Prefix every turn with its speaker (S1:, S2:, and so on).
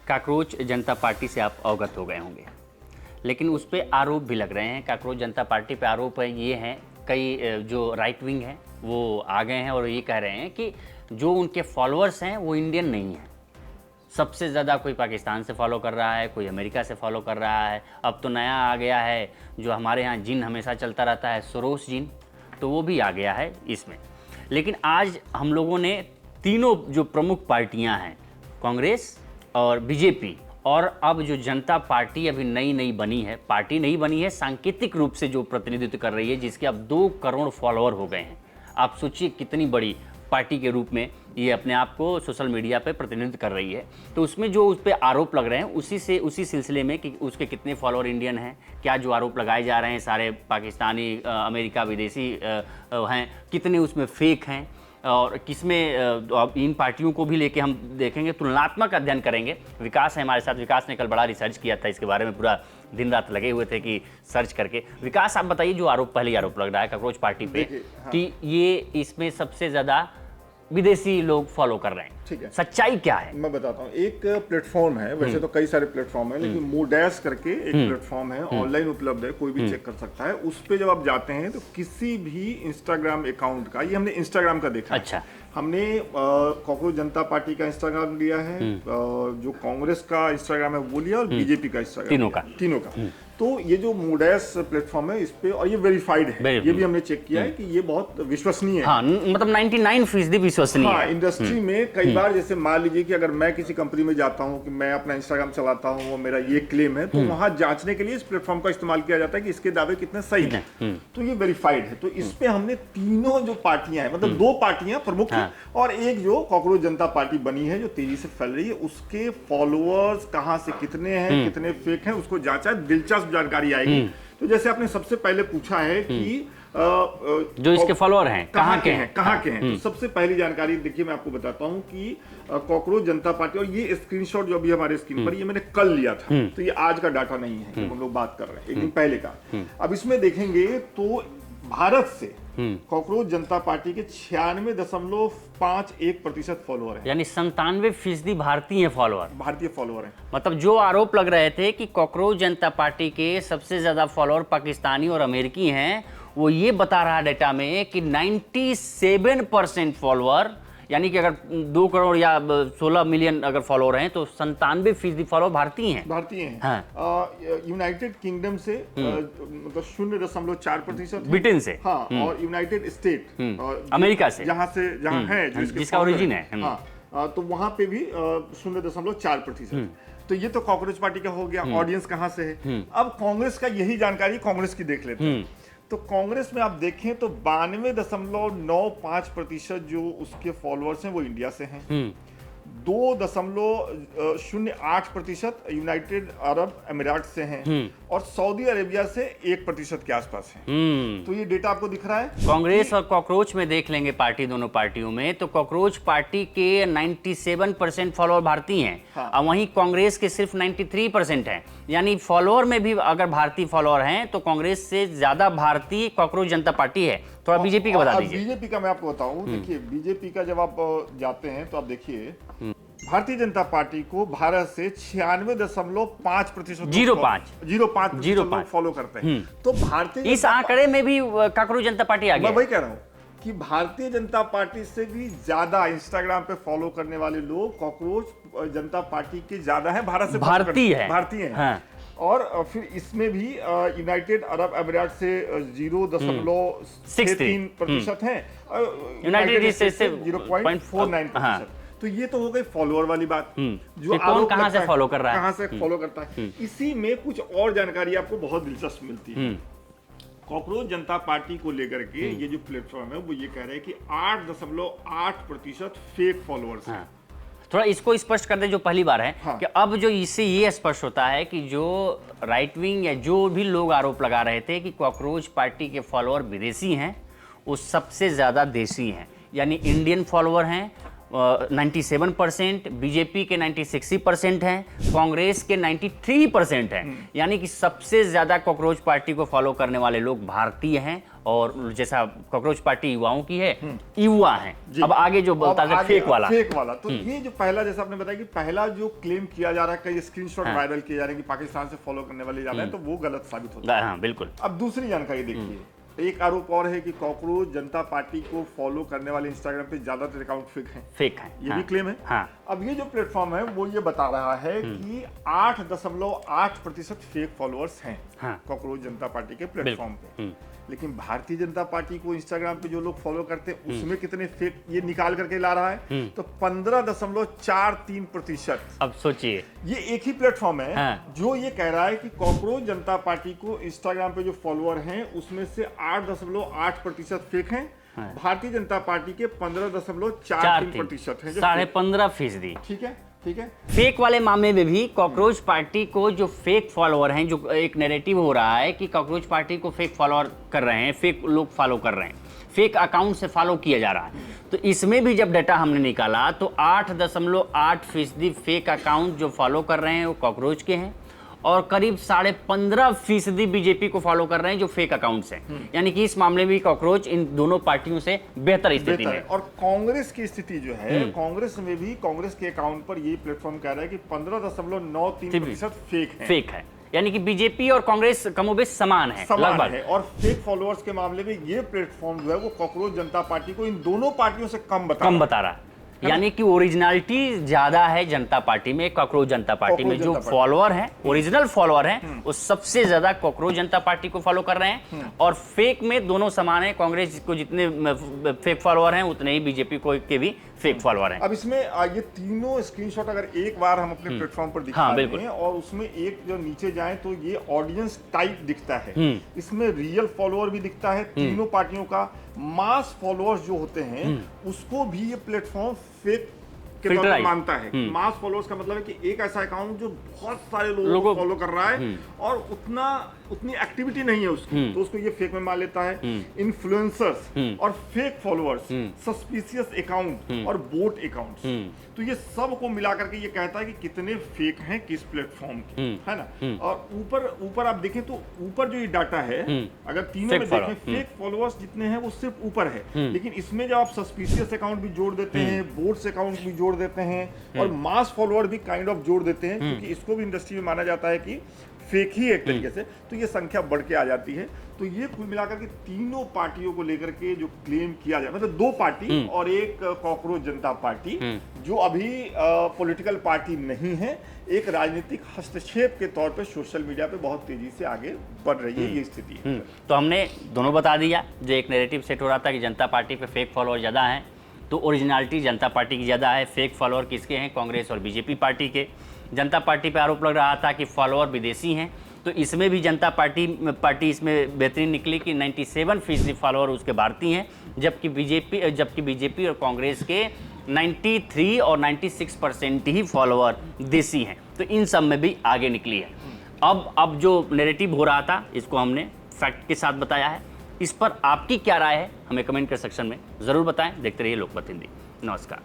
S1: Cockroach जनता party से आप अवगत हो गए होंगे, लेकिन उस पर आरोप भी लग रहे हैं। काकरोच जनता पार्टी पे आरोप है ये हैं, कई जो राइट विंग हैं वो आ गए हैं और ये कह रहे हैं कि जो उनके फॉलोअर्स हैं वो इंडियन नहीं हैं। सबसे ज़्यादा कोई पाकिस्तान से फॉलो कर रहा है, कोई अमेरिका से फॉलो कर रहा है। अब तो नया आ गया है जो हमारे यहाँ जिन हमेशा चलता रहता है, सोरोस जिन, तो वो भी आ गया है इसमें। लेकिन आज हम लोगों ने तीनों जो प्रमुख पार्टियां हैं, कांग्रेस और बीजेपी और अब जो जनता पार्टी अभी नई बनी है, पार्टी नहीं बनी है, सांकेतिक रूप से जो प्रतिनिधित्व कर रही है, जिसके अब 2 करोड़ फॉलोअर हो गए हैं। आप सोचिए कितनी बड़ी पार्टी के रूप में ये अपने आप को सोशल मीडिया पे प्रतिनिधित्व कर रही है। तो उसमें जो उस पर आरोप लग रहे हैं उसी सिलसिले में कि उसके कितने फॉलोअर इंडियन हैं, क्या जो आरोप लगाए जा रहे हैं सारे पाकिस्तानी, अमेरिका, विदेशी हैं, कितने उसमें फेक हैं और किसमें अब इन पार्टियों को भी लेके हम देखेंगे, तुलनात्मक अध्ययन करेंगे। विकास है हमारे साथ। विकास ने कल बड़ा रिसर्च किया था इसके बारे में, पूरा दिन रात लगे हुए थे कि सर्च करके। विकास, आप बताइए, जो पहले आरोप लग रहा है काकरोच पार्टी पे कि ये इसमें सबसे ज़्यादा विदेशी लोग फॉलो कर रहे हैं,
S2: ठीक है,
S1: सच्चाई क्या है?
S2: मैं बताता हूँ। एक प्लेटफॉर्म है, वैसे तो कई सारे प्लेटफॉर्म है, लेकिन मोडेस करके एक प्लेटफॉर्म है, ऑनलाइन उपलब्ध है, कोई भी चेक कर सकता है। उस पे जब आप जाते हैं तो किसी भी इंस्टाग्राम अकाउंट का, ये हमने इंस्टाग्राम का देखा,
S1: अच्छा,
S2: हमने कांग्रेस जनता पार्टी का इंस्टाग्राम लिया है, जो कांग्रेस का इंस्टाग्राम है वो लिया और बीजेपी का इंस्टाग्राम, तीनों का। तो ये जो मोडेस प्लेटफॉर्म है इस पे, और ये वेरीफाइड है, ये भी हमने चेक किया है कि ये बहुत विश्वसनीय है।
S1: हाँ, मतलब 99% विश्वसनीय
S2: है। इंडस्ट्री में कई बार, जैसे मान लीजिए कि अगर मैं किसी कंपनी में जाता हूँ कि मैं अपना इंस्टाग्राम चलाता हूँ और मेरा ये क्लेम है, तो वहां जांचने के लिए इस प्लेटफॉर्म का इस्तेमाल किया जाता है कि इसके दावे कितने सही हैं। तो ये वेरीफाइड है। तो इस पे हमने तीनों जो पार्टियां हैं, मतलब 2 पार्टियां प्रमुख और एक जो कांग्रेस जनता पार्टी बनी है जो तेजी से फैल रही है, उसके फॉलोअर्स कहां से कितने हैं, कितने फेक हैं, उसको जांचा। दिलचस्प जानकारी आएगी। तो जैसे आपने सबसे पहले पूछा है कि
S1: जो इसके फॉलोअर हैं कहाँ के हैं,
S2: तो सबसे पहली जानकारी देखिए, मैं आपको बताता हूँ कि कांग्रेस जनता पार्टी, और ये स्क्रीनशॉट जो अभी हमारे स्क्रीन पर, ये मैंने कल लिया था, तो ये आज का डाटा नहीं है जो हम लोग बात कर रहे हैं, एक दिन पहले का। अब इसमें देखेंगे तो भारत से कांग्रेस जनता पार्टी के 96.51% फॉलोअर है,
S1: यानी 97% भारतीय फॉलोअर
S2: हैं।
S1: मतलब जो आरोप लग रहे थे कि कांग्रेस जनता पार्टी के सबसे ज्यादा फॉलोअर पाकिस्तानी और अमेरिकी हैं, वो ये बता रहा डेटा में कि 97% फॉलोअर, यानी कि अगर 2 करोड़ या 16 मिलियन अगर फॉलोअर हैं तो 97% फॉलोअर भारतीय हैं।
S2: हाँ। यूनाइटेड किंगडम से मतलब 0.4%,
S1: ब्रिटेन से,
S2: हाँ, और यूनाइटेड स्टेट,
S1: अमेरिका से,
S2: जहाँ है
S1: जिसका ओरिजिन है,
S2: हाँ, तो वहां पे भी 0.4%। तो ये तो कांग्रेस पार्टी का हो गया। ऑडियंस कहाँ से है? अब कांग्रेस का यही जानकारी कांग्रेस की देख लेते हैं। तो कांग्रेस में आप देखें तो 92.95% जो उसके फॉलोअर्स हैं वो इंडिया से हैं, 2.08% यूनाइटेड अरब अमीरात से हैं, और सऊदी अरेबिया से 1% के आसपास हैं। तो ये डेटा आपको दिख रहा है।
S1: कांग्रेस और काकरोच में देख लेंगे पार्टी, दोनों पार्टियों में, तो काकरोच पार्टी के 97% फॉलोअर भारतीय हैं,
S2: हाँ।
S1: और वहीं कांग्रेस के सिर्फ 93% हैं। यानी फॉलोअर में भी अगर भारतीय फॉलोअर हैं तो कांग्रेस से ज्यादा भारतीय काकरोच जनता पार्टी है। थोड़ा बीजेपी का बता दीजिए।
S2: बीजेपी का मैं आपको बताऊं, देखिए बीजेपी का जब आप जाते हैं तो आप देखिए भारतीय जनता पार्टी को भारत से 96.5% 05 फॉलो करते हैं। तो भारतीय,
S1: इस आंकड़े में भी काकरोच जनता पार्टी आ गई।
S2: मैं वही कह रहा हूं कि भारतीय जनता पार्टी से भी ज्यादा इंस्टाग्राम पे फॉलो करने वाले लोग कांग्रेस जनता पार्टी के ज्यादा हैं, भारत से भारतीय हैं। हाँ। और फिर इसमें भी यूनाइटेड अरब अमीरात से 0.63% है, यूनाइटेड स्टेट्स से 0.49%। तो ये तो हो गई फॉलोअर वाली बात। जो
S1: कौन कहां से फॉलो कर रहा है,
S2: कहां से फॉलो करता है। इसी में कुछ और जानकारी आपको बहुत दिलचस्प मिलती है। कांग्रेस जनता पार्टी को लेकर के ये जो प्लेटफॉर्म है वो ये कह रहे हैं कि 8.8% फेक फॉलोअर्स हैं।
S1: थोड़ा इसको स्पष्ट कर दे जो पहली बार है। हाँ। कि अब जो इससे ये स्पष्ट होता है कि जो राइट विंग या जो भी लोग आरोप लगा रहे थे कि काकरोच पार्टी के फॉलोअर विदेशी हैं, वो सबसे ज्यादा देशी हैं। यानी इंडियन फॉलोअर हैं 97%, बीजेपी के 96% हैं, कांग्रेस के 93% हैं। यानी कि सबसे ज्यादा काकरोच पार्टी को फॉलो करने वाले लोग भारतीय हैं और जैसा कॉकरोच पार्टी युवाओं की है, युवा है। अब आगे जो बोलता है फेक वाला
S2: तो ये जो पहला, जैसा आपने बताया कि पहला जो क्लेम किया जा रहा है, कई स्क्रीनशॉट वायरल किए जा रहे हैं कि पाकिस्तान से फॉलो करने वाले ज्यादा है, तो वो गलत साबित होता है।
S1: हाँ बिल्कुल।
S2: अब दूसरी जानकारी देखिए, एक आरोप और है कि कॉकरोच जनता पार्टी को फॉलो करने वाले इंस्टाग्राम पे ज्यादातर अकाउंट फेक हैं। ये भी क्लेम है।
S1: हाँ।
S2: अब ये जो प्लेटफॉर्म है वो ये बता रहा है कि 8.8% फेक फॉलोअर्स हैं कॉकरोच जनता पार्टी के प्लेटफॉर्म पे। लेकिन भारतीय जनता पार्टी को इंस्टाग्राम पे जो लोग फॉलो करते हैं उसमें कितने फेक ये निकाल करके ला रहा है, तो 15.43%।
S1: अब सोचिए,
S2: ये एक ही प्लेटफॉर्म है जो ये कह रहा है कि कॉकरोच जनता पार्टी को इंस्टाग्राम पे जो फॉलोअर हैं उसमें से 8.8% फेक हैं। भारतीय जनता पार्टी के 15.43% हैं,
S1: 15.5%।
S2: ठीक है, ठीक है।
S1: फेक वाले मामले में भी कॉकरोच पार्टी को जो फेक फॉलोअर हैं, जो एक नैरेटिव हो रहा है कि कॉकरोच पार्टी को फेक फॉलोअर कर रहे हैं, फेक लोग फॉलो कर रहे हैं, फेक अकाउंट से फॉलो किया जा रहा है, तो इसमें भी जब डाटा हमने निकाला तो 8.8% फेक अकाउंट जो फॉलो कर रहे हैं वो कॉकरोच के हैं, और करीब 15.5% बीजेपी को फॉलो कर रहे हैं जो फेक अकाउंट्स हैं। यानी कि इस मामले में कॉकरोच इन दोनों पार्टियों से बेहतर स्थिति में।
S2: और कांग्रेस की स्थिति जो है, कांग्रेस में भी कांग्रेस के अकाउंट पर ये प्लेटफॉर्म कह रहा है कि 15.93% फेक है।
S1: यानी कि बीजेपी और कांग्रेस कमोबेश समान है लगभग।
S2: और फेक फॉलोअर्स के मामले में ये प्लेटफॉर्म जो है वो कॉकरोच जनता पार्टी को इन दोनों पार्टियों से कम बता रहा है।
S1: यानी कि ओरिजिनलिटी ज्यादा है जनता पार्टी में, कॉकरोच जनता पार्टी में। जो फॉलोअर हैं, ओरिजिनल फॉलोअर हैं, वो सबसे ज्यादा कॉकरोच जनता पार्टी को फॉलो कर रहे हैं, और फेक में दोनों समान है। कांग्रेस को जितने फेक फॉलोअर हैं उतने ही बीजेपी को के भी फेक फॉलोअर हैं।
S2: अब इसमें ये तीनों स्क्रीनशॉट अगर एक बार हम अपने प्लेटफॉर्म पर दिखा दें और उसमें एक जो नीचे जाए तो ये ऑडियंस टाइप दिखता है, इसमें रियल फॉलोअर भी दिखता है तीनों पार्टियों का। मास फॉलोअर्स जो होते हैं उसको भी ये प्लेटफॉर्म फेक के तौर पर मानता है। मास फॉलोअर्स का मतलब है कि एक ऐसा अकाउंट जो बहुत सारे लोगों को फॉलो कर रहा है और उतनी एक्टिविटी नहीं है उसकी, तो उसको ये फेक में मान लेता है। इन्फ्लुएंसर्स और फेक फॉलोअर्स, सस्पिशियस अकाउंट और बोट अकाउंट्स, तो ये सब को मिला करके ये कहता है कि कितने फेक हैं किस प्लेटफॉर्म के, है ना। और ऊपर आप देखें तो ऊपर जो ये डाटा है, अगर तीनों में देखें फेक फॉलोअर्स जितने हैं वो सिर्फ ऊपर है, लेकिन इसमें जब आप सस्पिशियस अकाउंट भी जोड़ देते हैं, बोट्स अकाउंट भी जोड़ देते हैं और मास फॉलोअर भी काइंड ऑफ जोड़ देते हैं, क्योंकि इसको भी इंडस्ट्री में माना जाता है कि फेक ही एक तरीके से, तो ये संख्या बढ़ के आ जाती है। तो ये कुल मिलाकर के तीनों पार्टियों को लेकर के जो क्लेम किया जाए, मतलब दो पार्टी और एक कॉकरोच जनता पार्टी जो अभी पॉलिटिकल पार्टी नहीं है, एक राजनीतिक हस्तक्षेप के तौर पे सोशल मीडिया पे बहुत तेजी से आगे बढ़ रही है ये स्थिति है।
S1: तो हमने दोनों बता दिया। जो एक नैरेटिव सेट हो रहा था कि जनता पार्टी पे फेक फॉलोअर ज़्यादा हैं, तो ओरिजिनलिटी जनता पार्टी की ज़्यादा है। फेक फॉलोअर किसके हैं? कांग्रेस और बीजेपी पार्टी के। जनता पार्टी पे आरोप लग रहा था कि फॉलोअर विदेशी हैं, तो इसमें भी जनता पार्टी इसमें बेहतरीन निकली कि 97% फॉलोअर उसके भारतीय हैं, जबकि बीजेपी और कांग्रेस के 93 और 96% ही फॉलोअर देसी हैं। तो इन सब में भी आगे निकली है। अब जो नैरेटिव हो रहा था इसको हमने फैक्ट के साथ बताया है। इस पर आपकी क्या राय है हमें कमेंट कर सेक्शन में ज़रूर बताएं। देखते रहिए लोकमत हिंदी। नमस्कार।